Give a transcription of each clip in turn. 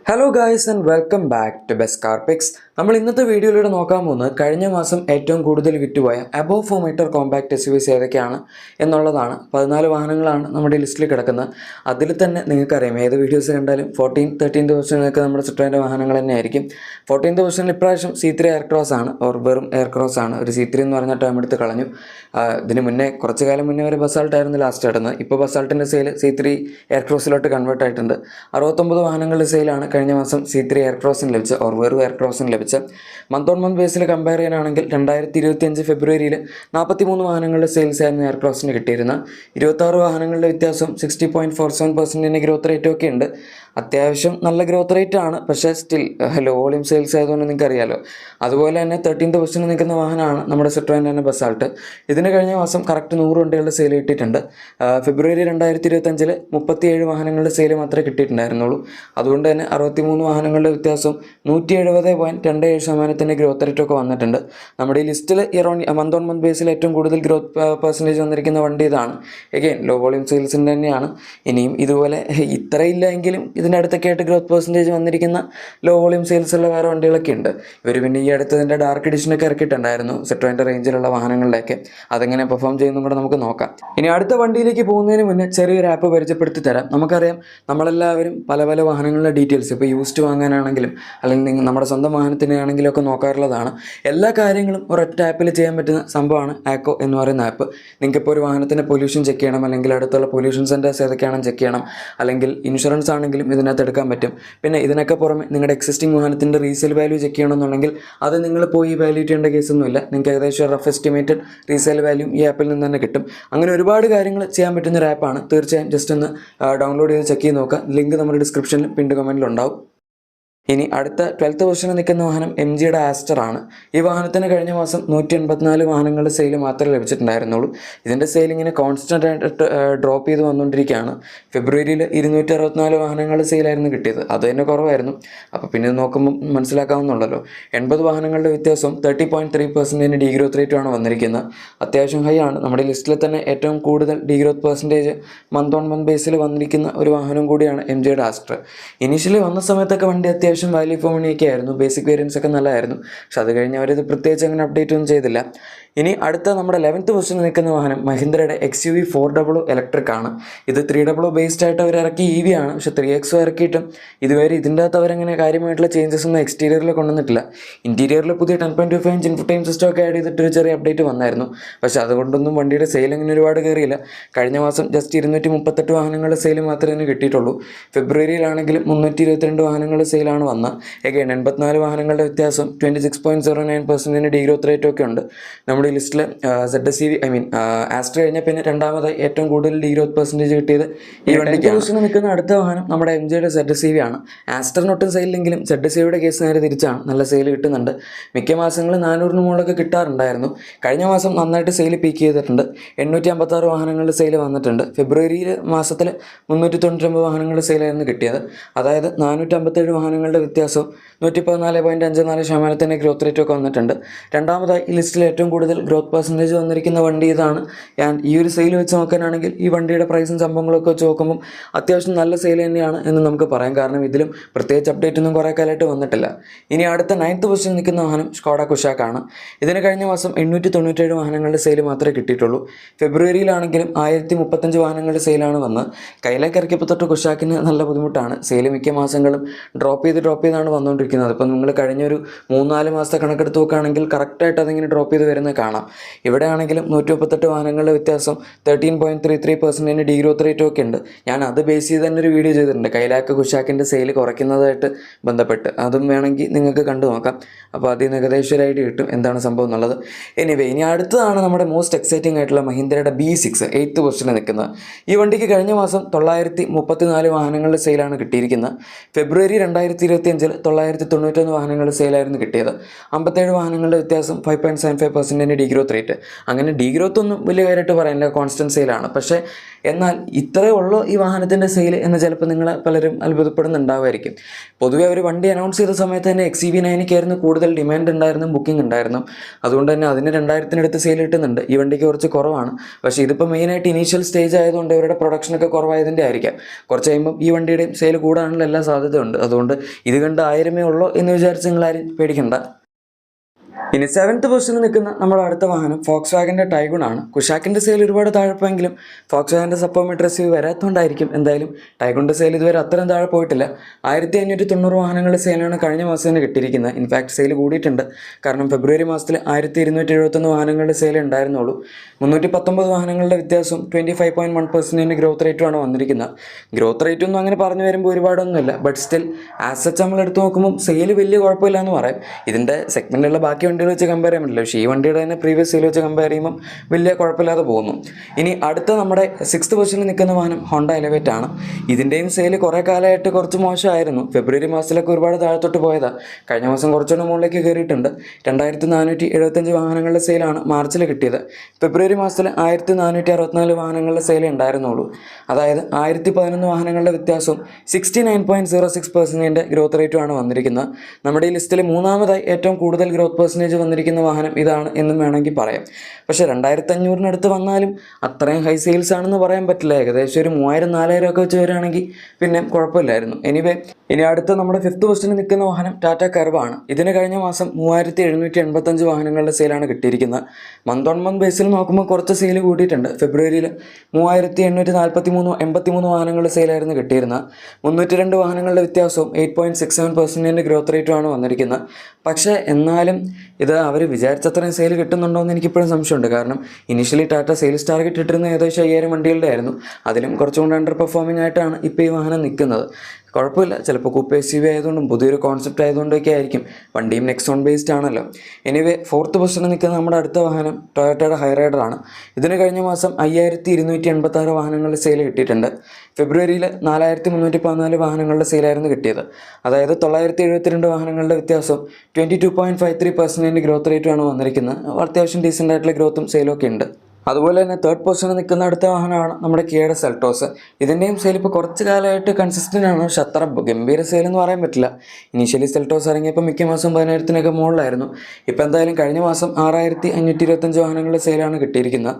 Hello guys and welcome back to Best Car Picks. നമ്മൾ ഇന്നത്തെ വീഡിയോയിലൂടെ നോക്കാൻ പോകുന്നത് കഴിഞ്ഞ മാസം ഏറ്റവും കൂടുതൽ വിറ്റുപോയ അബോവ് 4 മീറ്റർ കോമ്പാക്ട് SUVs ഏതൊക്കെയാണ് എന്നുള്ളതാണ്. 14 വാഹനങ്ങളാണ് നമ്മുടെ ലിസ്റ്റിൽ കിടക്കുന്നത്. അതിൽ തന്നെ നിങ്ങൾക്കറിയാം ഏത് വീഡിയോസ് കണ്ടാലും 13th പൊസിഷനിലൊക്കെ നമ്മുടെ സിട്രോയിൻ്റെ വാഹനങ്ങൾ തന്നെയായിരിക്കും. 14th പൊസിഷനിൽ ഇപ്രാവശ്യം C3 എയർക്രോസ് ആണ്, വെറും എയർക്രോസ് ആണ്. ഒരു C3 എന്ന് പറഞ്ഞ ടൈം എടുത്ത് കളഞ്ഞു. ഇതിന് മുന്നേ കുറച്ച് കാലം മുന്നേ ഒരു ബസാൾട്ടായിരുന്നു ലാസ്റ്റ് ഇടുന്നത്. ഇപ്പോൾ ബസാൾട്ടിൻ്റെ സെയിൽ C3 എയർക്രോസിലോട്ട് കൺവേർട്ട് ആയിട്ടുണ്ട്. 69 വാഹനങ്ങളുടെ സെയിലാണ് കഴിഞ്ഞ മാസം C3 എയർക്രോസിന് ലഭിച്ച വെറും എയർക്രോസിന് ലഭിച്ച. Month on month Basil compare ചെയ്യാനാണെങ്കിൽ 2025 ഫെബ്രുവരിയിൽ 43 വാഹനങ്ങളുടെ സെയിൽസ് ആയിരുന്നു എയർക്രോസിന് കിട്ടിയിരുന്നത്. 26 വാഹനങ്ങളുടെ വ്യത്യാസം 60.47% ഗ്രോത്ത് റേറ്റും ഒക്കെ ഉണ്ട്. അത്യാവശ്യം നല്ല ഗ്രോത്ത് റേറ്റ് ആണ്, പക്ഷേ സ്റ്റിൽ ലോ വോളിയം സെയിൽസ് ആയതുകൊണ്ട് നിങ്ങൾക്ക് അറിയാലോ. അതുപോലെ തന്നെ 13th പൊസിഷനിൽ നിൽക്കുന്ന വാഹനമാണ് നമ്മുടെ സിട്രോയിൻ്റെ തന്നെ ബസാൾട്ട്. ഇതിന് കഴിഞ്ഞ മാസം കറക്റ്റ് 100 വണ്ടികളുടെ സെയിൽ കിട്ടിയിട്ടുണ്ട്. ഫെബ്രുവരി 2025 37 വാഹനങ്ങളുടെ സെയിൽ മാത്രമേ കിട്ടിയിട്ടുണ്ടായിരുന്നുള്ളൂ. അതുകൊണ്ട് തന്നെ 63 വാഹനങ്ങളുടെ വ്യത്യാസം 170.27% ഗ്രോത്ത് റേറ്റ് ഒക്കെ വന്നിട്ടുണ്ട്. നമ്മുടെ ഈ ലിസ്റ്റിൽ മന്ത് ഓൺ മന്ത് ബേസിൽ ഏറ്റവും കൂടുതൽ ഗ്രോത്ത് പെർസെൻറ്റേജ് വന്നിരിക്കുന്ന വണ്ടി ഇതാണ്. എഗെയിൻ ലോ വോളിയം സെയിൽസിൻ്റെ തന്നെയാണ്. ഇനിയും ഇതുപോലെ ഇത്രയില്ല എങ്കിലും ഇതിൻ്റെ അടുത്തൊക്കെ ആയിട്ട് ഗ്രോത്ത് പെർസെൻറ്റേജ് വന്നിരിക്കുന്ന ലോ വോളിയം സെയിൽസ് ഉള്ള വേറെ വണ്ടികളൊക്കെ ഉണ്ട്. ഇവർ പിന്നെ ഈ അടുത്തതിൻ്റെ ഡാർക്ക് എഡിഷനൊക്കെ ഇറക്കിയിട്ടുണ്ടായിരുന്നു സിട്രോയിൻ്റെ റേഞ്ചിലുള്ള വാഹനങ്ങളിലേക്ക്. അതെങ്ങനെ പെർഫോം ചെയ്യുന്നതും കൂടെ നമുക്ക് നോക്കാം. ഇനി അടുത്ത വണ്ടിയിലേക്ക് പോകുന്നതിന് മുന്നേ ചെറിയൊരു ആപ്പ് പരിചയപ്പെടുത്തി തരാം. നമുക്കറിയാം നമ്മളെല്ലാവരും പല പല വാഹനങ്ങളുടെ ഡീറ്റെയിൽസ് ഇപ്പോൾ യൂസ്ഡ് വാങ്ങാനാണെങ്കിലും അല്ലെങ്കിൽ നമ്മുടെ സ്വന്തം വാഹനത്തിനാണെങ്കിലും ഒക്കെ നോക്കാറുള്ളതാണ്. എല്ലാ കാര്യങ്ങളും ഒരൊറ്റ ആപ്പിൽ ചെയ്യാൻ പറ്റുന്ന സംഭവമാണ് ആക്കോ എന്ന് പറയുന്ന ആപ്പ്. നിങ്ങൾക്കിപ്പോൾ ഒരു വാഹനത്തിൻ്റെ പൊല്യൂഷൻ ചെക്ക് ചെയ്യണം, അല്ലെങ്കിൽ അടുത്തുള്ള പൊല്യൂഷൻ സെൻറ്റേഴ്സ് ഏതൊക്കെയാണെന്ന് ചെക്ക് ചെയ്യണം, അല്ലെങ്കിൽ ഇൻഷുറൻസ് ആണെങ്കിലും ഇതിനകത്ത് എടുക്കാൻ പറ്റും. പിന്നെ ഇതിനൊക്കെ പുറമെ നിങ്ങളുടെ എക്സിസ്റ്റിംഗ് വാഹനത്തിൻ്റെ റീസെയിൽ വാല്യൂ ചെക്ക് ചെയ്യണമെന്നുണ്ടെങ്കിൽ അത് നിങ്ങൾ പോയി വാല്യൂറ്റ് ചെയ്യേണ്ട കേസൊന്നുമില്ല. നിങ്ങൾക്ക് ഏകദേശം റഫ് എസ്റ്റിമേറ്റഡ് റീസെയിൽ വാല്യൂ ഈ ആപ്പിൽ നിന്ന് തന്നെ കിട്ടും. അങ്ങനെ ഒരുപാട് കാര്യങ്ങൾ ചെയ്യാൻ പറ്റുന്ന ഒരു ആപ്പാണ്. തീർച്ചയായും ജസ്റ്റ് ഒന്ന് ഡൗൺലോഡ് ചെയ്ത് ചെക്ക് ചെയ്ത് നോക്കുക. ലിങ്ക് നമ്മുടെ ഡിസ്ക്രിപ്ഷനിലും പിന്നീട് കമൻറ്റിലുണ്ടാവും. ഇനി അടുത്ത 12th പൊസിഷനിൽ നിൽക്കുന്ന വാഹനം MGയുടെ ആസ്റ്റർ ആണ്. ഈ വാഹനത്തിന് കഴിഞ്ഞ മാസം 184 വാഹനങ്ങളുടെ സെയിൽ മാത്രമേ ലഭിച്ചിട്ടുണ്ടായിരുന്നുള്ളൂ. ഇതിൻ്റെ സെയിൽ ഇങ്ങനെ കോൺസ്റ്റൻ്റ് ആയിട്ട് ഡ്രോപ്പ് ചെയ്ത് വന്നുകൊണ്ടിരിക്കുകയാണ്. ഫെബ്രുവരിയിൽ 264 വാഹനങ്ങളുടെ സെയിലായിരുന്നു കിട്ടിയത്. അത് തന്നെ കുറവായിരുന്നു. അപ്പോൾ പിന്നെ നോക്കുമ്പോൾ മനസ്സിലാക്കാവുന്നുള്ളല്ലോ. 80 വാഹനങ്ങളുടെ വ്യത്യാസം 30.3% ഡീഗ്രോത്ത് റേറ്റുമാണ് വന്നിരിക്കുന്നത്. അത്യാവശ്യം ഹൈ ആണ്. നമ്മുടെ ലിസ്റ്റിൽ തന്നെ ഏറ്റവും കൂടുതൽ degrowth percentage month on month ബേസിൽ വന്നിരിക്കുന്ന ഒരു വാഹനം കൂടിയാണ് MGയുടെ ആസ്റ്റർ. ഇനീഷ്യലി വന്ന സമയത്തൊക്കെ വണ്ടി അത്യാവശ്യം വാല്യൂ ഫോർ മണിയൊക്കെ ആയിരുന്നു. ബേസിക് വേരിയൻസ് ഒക്കെ നല്ലതായിരുന്നു. പക്ഷെ അത് കഴിഞ്ഞ് അവരിത് പ്രത്യേകിച്ച് അങ്ങനെ അപ്ഡേറ്റ് ഒന്നും ചെയ്തില്ല. ഇനി അടുത്ത നമ്മുടെ 11th പൊസിഷനിൽ നിൽക്കുന്ന വാഹനം മഹീന്ദ്രയുടെ XUV 400 ഇലക്ട്രിക് ആണ്. ഇത് 300 ബേസ്ഡ് ആയിട്ട് അവർ ഇറക്കി EV ആണ്. പക്ഷെ 3XO ഇറക്കിയിട്ടും ഇതുവരെ ഇതിൻ്റെ അകത്ത് അവരങ്ങനെ കാര്യമായിട്ടുള്ള ചേഞ്ചസ് ഒന്നും എക്സ്റ്റീരിയറിൽ കൊണ്ടുവന്നിട്ടില്ല. ഇൻറ്റീരിയറിൽ പുതിയ 10.25 ഇഞ്ച് ഇൻഫോർടൈൻ സിസ്റ്റം ഒക്കെ ആഡ് ചെയ്തിട്ടൊരു ചെറിയ അപ്ഡേറ്റ് വന്നായിരുന്നു. പക്ഷെ അതുകൊണ്ടൊന്നും വണ്ടിയുടെ സെയിൽ അങ്ങനെ ഒരുപാട് കയറിയില്ല. കഴിഞ്ഞ മാസം ജസ്റ്റ് 238 വാഹനങ്ങളുടെ സെയിൽ മാത്രമേ കിട്ടിയിട്ടുള്ളൂ. ഫെബ്രുവരിയിലാണെങ്കിലും 322 വാഹനങ്ങളുടെ സെയിലാണ് വന്നത്. എഗെയിൻ 84 വാഹനങ്ങളുടെ വ്യത്യാസം 26.09% ഡീഗ്രോത്ത് റേറ്റ് ഒക്കെ ഉണ്ട്. നമ്മുടെ ഈ ലിസ്റ്റിൽ ZSEV ആസ്റ്റർ കഴിഞ്ഞാൽ പിന്നെ രണ്ടാമതായി ഏറ്റവും കൂടുതൽ ഡീഗ്രോത്ത് പെർസെൻറ്റേജ് കിട്ടിയത് ഈ വണ്ടിക്ക് നിൽക്കുന്ന അടുത്ത വാഹനം നമ്മുടെ MGയുടെ ZSEV ആണ്. ആസ്റ്ററിനൊട്ടും സെയിലെങ്കിലും ZSEVയുടെ കേസ് നേരെ തിരിച്ചാണ്. നല്ല സെയിൽ കിട്ടുന്നുണ്ട്. മിക്ക മാസങ്ങളിൽ 400 മുകളിലൊക്കെ കിട്ടാറുണ്ടായിരുന്നു. കഴിഞ്ഞ മാസം നന്നായിട്ട് സെയിൽ പീക്ക് ചെയ്തിട്ടുണ്ട്. 856 വാഹനങ്ങളുടെ സെയിൽ വന്നിട്ടുണ്ട്. ഫെബ്രുവരി മാസത്തിൽ 399 വാഹനങ്ങളുടെ സെയിലായിരുന്നു കിട്ടിയത്. അതായത് 457 വാഹനങ്ങളുടെ വ്യത്യാസം 114.54% ഗ്രോത്ത് റേറ്റ് ഒക്കെ വന്നിട്ടുണ്ട്. രണ്ടാമതായി ഈ ലിസ്റ്റിൽ ഏറ്റവും കൂടുതൽ ഗ്രോത്ത് പെർസെൻറ്റേജ് വന്നിരിക്കുന്ന വണ്ടി ഇതാണ്. ഈ ഒരു സെയിൽ വെച്ച് നോക്കാനാണെങ്കിൽ ഈ വണ്ടിയുടെ പ്രൈസും സംഭവങ്ങളൊക്കെ വെച്ച് നോക്കുമ്പോൾ അത്യാവശ്യം നല്ല സെയിൽ തന്നെയാണ് എന്ന് നമുക്ക് പറയാം. കാരണം ഇതിലും പ്രത്യേകിച്ച് അപ്ഡേറ്റ് ഒന്നും കുറേ കാലമായിട്ട് വന്നിട്ടില്ല. ഇനി അടുത്ത 9th പൊസിഷനിൽ നിൽക്കുന്ന വാഹനം സ്കോഡ കുഷാക്ക് ആണ്. ഇതിന് കഴിഞ്ഞ മാസം 897 വാഹനങ്ങളുടെ സെയിൽ മാത്രമേ കിട്ടിയിട്ടുള്ളൂ. ഫെബ്രുവരിയിലാണെങ്കിലും 1035 വാഹനങ്ങളുടെ സെയിലാണ് വന്നത്. കയ്യിലേക്ക് ഇറക്കിയപ്പോൾ തൊട്ട് കുഷാക്കിന് നല്ല ബുദ്ധിമുട്ടാണ്. സെയിൽ മിക്ക മാസങ്ങളും ഡ്രോപ്പ് ചെയ്താണ് വന്നുകൊണ്ടിരിക്കുന്നത്. അപ്പോൾ നിങ്ങൾ കഴിഞ്ഞൊരു 3-4 മാസത്തെ കണക്കെടുത്ത് നോക്കുകയാണെങ്കിൽ കറക്റ്റായിട്ട് അതിങ്ങനെ ഡ്രോപ്പ് ചെയ്ത് വരുന്നത് കാണാം. ഇവിടെ ആണെങ്കിലും 138 വാഹനങ്ങളുടെ വ്യത്യാസം 13.33% ഡീഗ്രോത്ത് റേറ്റും ഒക്കെ ഉണ്ട്. ഞാൻ അത് ബേസ് ചെയ്ത് തന്നെ ഒരു വീഡിയോ ചെയ്തിട്ടുണ്ട്, കൈലാക്ക് കുഷാക്കിൻ്റെ സെയിൽ കുറയ്ക്കുന്നതായിട്ട് ബന്ധപ്പെട്ട്. അതും വേണമെങ്കിൽ നിങ്ങൾക്ക് കണ്ടു നോക്കാം. അപ്പോൾ അതിൽ നിന്ന് ഏകദേശം ഒരു ഐഡിയ കിട്ടും എന്താണ് സംഭവം എന്നുള്ളത്. ഇനി അടുത്തതാണ് നമ്മുടെ മോസ്റ്റ് എക്സൈറ്റിംഗ് ആയിട്ടുള്ള മഹീന്ദ്രയുടെ B6 8th പൊസിഷനിൽ നിൽക്കുന്നത്. ഈ വണ്ടിക്ക് കഴിഞ്ഞ മാസം 934 വാഹനങ്ങളുടെ സെയിലാണ് കിട്ടിയിരിക്കുന്നത്. ഫെബ്രുവരി 2025 991 വാഹനങ്ങളുടെ സെയിലായിരുന്നു കിട്ടിയത്. 57 വാഹനങ്ങളുടെ വ്യത്യാസം 5.75% അതിൻ്റെ ഡീഗ്രോത്ത് റേറ്റ്. അങ്ങനെ ഡീഗ്രോത്ത് ഒന്നും വലിയ കാര്യമായിട്ട് പറയാനില്ല, കോൺസ്റ്റൻറ്റ് സെയിലാണ്. പക്ഷേ എന്നാൽ ഇത്രയേ ഉള്ളൂ ഈ വാഹനത്തിൻ്റെ സെയിൽ എന്ന് ചിലപ്പോൾ നിങ്ങൾ പലരും അത്ഭുതപ്പെടുന്നുണ്ടാവുമായിരിക്കും. പൊതുവെ അവർ വണ്ടി അനൗൺസ് ചെയ്ത സമയത്ത് തന്നെ XEV9 കൂടുതൽ ഡിമാൻഡ് ഉണ്ടായിരുന്നു, ബുക്കിംഗ് ഉണ്ടായിരുന്നു. അതുകൊണ്ട് തന്നെ അതിന് 2000-അടുത്ത് സെയിൽ കിട്ടുന്നുണ്ട്. ഈ വണ്ടിക്ക് കുറച്ച് കുറവാണ്. പക്ഷേ ഇതിപ്പോൾ മെയിനായിട്ട് ഇനീഷ്യൽ സ്റ്റേജ് ആയതുകൊണ്ട് ഇവരുടെ പ്രൊഡക്ഷനൊക്കെ കുറവായതിൻ്റെ ആയിരിക്കാം. കുറച്ച് കഴിയുമ്പം ഈ വണ്ടിയുടെയും സെയിൽ കൂടാനുള്ള എല്ലാ സാധ്യതയുണ്ട്. അതുകൊണ്ട് ഇത് കണ്ട് 1000 ഉള്ളൂ എന്ന് വിചാരിച്ച് നിങ്ങളാരും പേടിക്കണ്ട. ഇനി 7th പൊസിഷനിൽ നിൽക്കുന്ന നമ്മുടെ അടുത്ത വാഹനം ഫോക്സ് വാഗൻ്റെ ടൈഗൺ ആണ്. കുഷാക്കിൻ്റെ സെയിൽ ഒരുപാട് താഴെപ്പോയെങ്കിലും ഫോക്സ് വാഗൻ്റെ സപ്പോർട്ട് റിസീവ് വരാത്തതുകൊണ്ടായിരിക്കും എന്തായാലും ടൈഗണിൻ്റെ സെയിൽ ഇതുവരെ അത്രയും താഴെ പോയിട്ടില്ല. 1590 വാഹനങ്ങളുടെ സെയിലാണ് കഴിഞ്ഞ മാസം തന്നെ കിട്ടിയിരിക്കുന്നത്. ഇൻഫാക്ട് സെയിൽ കൂടിയിട്ടുണ്ട്. കാരണം ഫെബ്രുവരി മാസത്തിൽ 1271 വാഹനങ്ങളുടെ സെയിൽ ഉണ്ടായിരുന്നുള്ളൂ. 319 വാഹനങ്ങളുടെ വ്യത്യാസം 25.1% ഗ്രോത്ത് റേറ്റുമാണ് വന്നിരിക്കുന്നത്. ഗ്രോത്ത് റേറ്റ് ഒന്നും അങ്ങനെ പറഞ്ഞു വരുമ്പോൾ ഒരുപാടൊന്നുമില്ല. ബട്ട് സ്റ്റിൽ ആസച്ച് നമ്മൾ എടുത്ത് നോക്കുമ്പോൾ സെയിൽ വലിയ കുഴപ്പമില്ല എന്ന് പറയാം. ഇതിൻ്റെ സെഗ്മെൻറ്റിലുള്ള ബാക്കി വണ്ടികൾ വെച്ച് കമ്പയർ ചെയ്യാൻ പറ്റില്ല. പക്ഷേ ഈ വണ്ടിയുടെ തന്നെ പ്രീവിയസ് സെയിൽ വെച്ച് കമ്പയർ ചെയ്യുമ്പോൾ വലിയ കുഴപ്പമില്ലാതെ പോകുന്നു. ഇനി അടുത്ത നമ്മുടെ 6th പൊസിഷനിൽ നിൽക്കുന്ന വാഹനം ഹോണ്ട എലവേറ്റ് ആണ്. ഇതിൻ്റെയും സെയിൽ കുറേ കാലമായിട്ട് കുറച്ച് മോശമായിരുന്നു. ഫെബ്രുവരി മാസത്തിലൊക്കെ ഒരുപാട് താഴത്തോട്ട് പോയതാണ്. കഴിഞ്ഞ മാസം കുറച്ചുകൂടെ മുകളിലേക്ക് കയറിയിട്ടുണ്ട്. 2475 വാഹനങ്ങളുടെ സെയിലാണ് മാർച്ചിൽ കിട്ടിയത്. ഫെബ്രുവരി മാസത്തിൽ 1464 വാഹനങ്ങളുടെ സെയിൽ ഉണ്ടായിരുന്നുള്ളൂ. അതായത് 1011 വാഹനങ്ങളുടെ വ്യത്യാസവും 69.06% ഗ്രോത്ത് റേറ്റുമാണ് വന്നിരിക്കുന്നത്. നമ്മുടെ ഈ ലിസ്റ്റിൽ 3ാമതായി ഏറ്റവും കൂടുതൽ ഗ്രോത്ത് പെർസെൻറ്റേജ് വന്നിരിക്കുന്ന വാഹനം ഇതാണ് എന്നും വേണമെങ്കിൽ പറയാം. പക്ഷേ 2500-അടുത്ത് വന്നാലും അത്രയും ഹൈ സെയിൽസ് ആണെന്ന് പറയാൻ പറ്റില്ല. ഏകദേശം ഒരു 3000-4000 ഒക്കെ വെച്ച് വരികയാണെങ്കിൽ പിന്നെ കുഴപ്പമില്ലായിരുന്നു. എനിവേ, ഇനി അടുത്ത നമ്മുടെ 5th പൊസിഷനിൽ നിൽക്കുന്ന വാഹനം ടാറ്റ കർവ് ആണ്. ഇതിന് കഴിഞ്ഞ മാസം 3785 വാഹനങ്ങളുടെ സെയിലാണ് കിട്ടിയിരിക്കുന്നത്. മന്ത് ഓൺ മന്ത് ബേസിൽ നോക്കുമ്പോൾ കുറച്ച് സെയിൽ കൂട്ടിയിട്ടുണ്ട്. ഫെബ്രുവരിയിൽ 3883 വാഹനങ്ങളുടെ സെയിലായിരുന്നു കിട്ടിയിരുന്നത്. 302 വാഹനങ്ങളുടെ വ്യത്യാസവും 8.67% ഗ്രോത്ത് റേറ്റുമാണ് വന്നിരിക്കുന്നത്. പക്ഷേ എന്നാലും ഇത് അവർ വിചാരിച്ചത്രയും സെയിൽ കിട്ടുന്നുണ്ടോ എന്ന് എനിക്കിപ്പോഴും സംശയമുണ്ട്. കാരണം ഇനീഷ്യലി ടാറ്റ സെയിൽസ് ടാർഗറ്റ് ഇട്ടിരുന്ന ഏകദേശം 5000 വണ്ടികളുടെ ആയിരുന്നു. അതിലും കുറച്ചുകൊണ്ട് അണ്ടർ പെർഫോമിംഗ് ആയിട്ടാണ് ഇപ്പോൾ ഈ വാഹനം നിൽക്കുന്നത്. കുഴപ്പമില്ല, ചിലപ്പോൾ കൂപ്പ് SUV ആയതുകൊണ്ടും പുതിയൊരു കോൺസെപ്റ്റ് ആയതുകൊണ്ടൊക്കെ ആയിരിക്കും. വണ്ടിയും നെക്സോൺ ബേസ്ഡ് ആണല്ലോ. എനിവേ, 4th പൊസിഷനിൽ നിൽക്കുന്ന നമ്മുടെ അടുത്ത വാഹനം ടൊയോട്ടയുടെ ഹൈറൈഡർ ആണ്. ഇതിന് കഴിഞ്ഞ മാസം 5286 വാഹനങ്ങളുടെ സെയിൽ കിട്ടിയിട്ടുണ്ട്. ഫെബ്രുവരിയിൽ 4314 വാഹനങ്ങളുടെ സെയിലായിരുന്നു കിട്ടിയത്. അതായത് 972 വാഹനങ്ങളുടെ വ്യത്യാസം 22.53% ഗ്രോത്ത് റേറ്റുമാണ് വന്നിരിക്കുന്നത്. അത്യാവശ്യം ഡീസൻ്റ് ആയിട്ടുള്ള ഗ്രോത്തും സെയിലും ഒക്കെ ഉണ്ട്. അതുപോലെ തന്നെ 3rd പൊസിഷനിൽ നിൽക്കുന്ന അടുത്ത വാഹനമാണ് നമ്മുടെ കിയയുടെ സെൽട്ടോസ്. ഇതിൻ്റെയും സെയിൽ ഇപ്പോൾ കുറച്ച് കാലമായിട്ട് കൺസിസ്റ്റൻ്റ് ആണ്. പക്ഷെ അത്ര ഗംഭീര സെയിൽ എന്ന് പറയാൻ പറ്റില്ല. ഇനീഷ്യലി സെൽട്ടോസ് ഇറങ്ങിയപ്പോൾ മിക്ക മാസം 10,000-നൊക്കെ മുകളിലായിരുന്നു. ഇപ്പോൾ എന്തായാലും കഴിഞ്ഞ മാസം 6525 വാഹനങ്ങളുടെ സെയിലാണ് കിട്ടിയിരിക്കുന്നത്.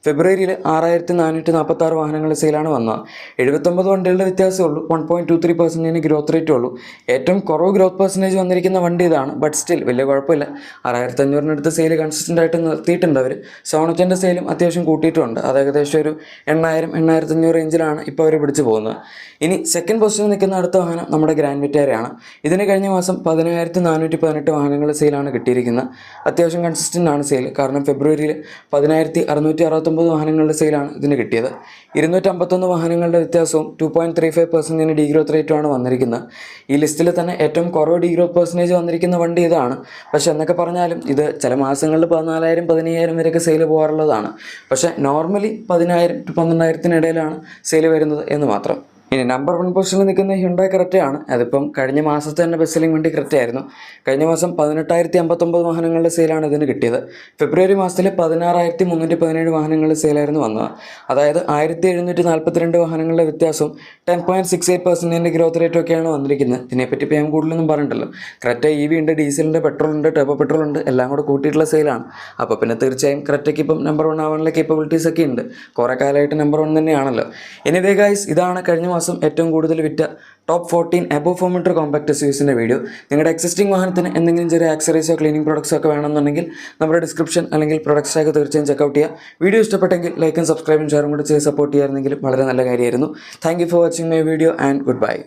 ഫെബ്രുവരിയിൽ 6446 വാഹനങ്ങളുടെ സെയിലാണ് വന്നത്. 79 വണ്ടികളുടെ വ്യത്യാസമേ ഉള്ളൂ. 1.23% ഗ്രോത്ത് റേറ്റേ ഉള്ളൂ. ഏറ്റവും കുറവ് ഗ്രോത്ത് പെർസെൻറ്റേജ് വന്നിരിക്കുന്ന വണ്ടി ഇതാണ്. ബട്ട് സ്റ്റിൽ വലിയ കുഴപ്പമില്ല. 6500-നടുത്ത് സെയിൽ കൺസിസ്റ്റൻ്റ് ആയിട്ട് നിർത്തിയിട്ടുണ്ട് അവർ. സോണറ്റിൻ്റെ സെയിലും അത്യാവശ്യം കൂട്ടിയിട്ടുണ്ട്. അത് ഏകദേശം ഒരു 8000-8500 റേഞ്ചിലാണ് ഇപ്പോൾ അവർ പിടിച്ചു പോകുന്നത്. ഇനി 2nd പൊസിഷനിൽ നിൽക്കുന്ന അടുത്ത വാഹനം നമ്മുടെ ഗ്രാൻഡ് വിറ്റാരയാണ്. ഇതിന് കഴിഞ്ഞ മാസം 10418 വാഹനങ്ങളുടെ സെയിലാണ് കിട്ടിയിരിക്കുന്നത്. അത്യാവശ്യം കൺസിസ്റ്റൻ്റ് ആണ് സെയിൽ. കാരണം ഫെബ്രുവരിയിൽ 10669 വാഹനങ്ങളുടെ സെയിലാണ് ഇതിന് കിട്ടിയത്. 251 വാഹനങ്ങളുടെ വ്യത്യാസവും 2.35% ഡീഗ്രോത്ത് റേറ്റുമാണ് വന്നിരിക്കുന്നത്. ഈ ലിസ്റ്റിൽ തന്നെ ഏറ്റവും കുറവ് ഡീഗ്രോത്ത് പെർസെൻറ്റേജ് വന്നിരിക്കുന്ന വണ്ടി ഇതാണ്. പക്ഷേ എന്നൊക്കെ പറഞ്ഞാലും ഇത് ചില മാസങ്ങളിൽ 14,000-15,000 വരെയൊക്കെ സെയിൽ പോകാറുള്ളതാണ്. പക്ഷേ നോർമലി 10,000-12,000 സെയിൽ വരുന്നത് എന്ന് മാത്രം. ഇനി നമ്പർ 1 പൊസിഷനിൽ നിൽക്കുന്ന ഹ്യുണ്ടായി ക്രെറ്റയാണ്. അതിപ്പം കഴിഞ്ഞ മാസത്തെ തന്നെ ബെസ്റ്റ് സെല്ലിംഗ് വണ്ടി ക്രെറ്റയായിരുന്നു. കഴിഞ്ഞ മാസം 18,059 വാഹനങ്ങളുടെ സെയിലാണ് ഇതിന് കിട്ടിയത്. ഫെബ്രുവരി മാസത്തിൽ 16,317 വാഹനങ്ങളുടെ സെയിലായിരുന്നു വന്നത്. അതായത് 1742 വാഹനങ്ങളുടെ വ്യത്യാസവും 10.68% ഗ്രോത്ത് റേറ്റും ഒക്കെയാണ് വന്നിരിക്കുന്നത്. ഇതിനെപ്പറ്റി ഇപ്പോൾ ഞാൻ കൂടുതലൊന്നും പറഞ്ഞിട്ടല്ലോ. ക്രെറ്റ EV ഉണ്ട്, ഡീസലുണ്ട്, പെട്രോൾ ഉണ്ട്, ടർബോ പെട്രോൾ ഉണ്ട്, എല്ലാം കൂടെ കൂട്ടിയിട്ടുള്ള സെയിലാണ്. അപ്പോൾ പിന്നെ തീർച്ചയായും ക്രെറ്റയ്ക്ക് ഇപ്പം നമ്പർ 1 ആവാനുള്ള കേപ്പബിലിറ്റീസ് ഒക്കെ ഉണ്ട്. കുറേ കാലമായിട്ട് നമ്പർ 1 തന്നെയാണല്ലോ. എനിവേ ഗൈസ്, ഇതാണ് കഴിഞ്ഞ മാസം ഏറ്റവും കൂടുതൽ വിറ്റ ടോപ്പ് 14 എബോവ് 4 മീറ്റർ കോമ്പാക്ട് SUVസിൻ്റെ വീഡിയോ. നിങ്ങളുടെ എക്സിസ്റ്റിംഗ് വാഹനത്തിന് എന്തെങ്കിലും ചെറിയ ആക്സറീസോ ക്ലീനിങ് പ്രോഡക്ട്സോ ഒക്കെ വേണമെന്നുണ്ടെങ്കിൽ നമ്മുടെ ഡിസ്ക്രിപ്ഷൻ അല്ലെങ്കിൽ പ്രൊഡക്ട്സ് ടാഗ് തീർച്ചയായും ചെക്കൗട്ട് ചെയ്യുക. വീഡിയോ ഇഷ്ടപ്പെട്ടെങ്കിൽ ലൈക്കും സബ്സ്ക്രൈബും ഷെയറും കൂടി ചെയ്ത് സപ്പോർട്ട് ചെയ്യായിരുന്നെങ്കിൽ വളരെ നല്ല കാര്യമായിരുന്നു. Thank you for watching my video and good bye.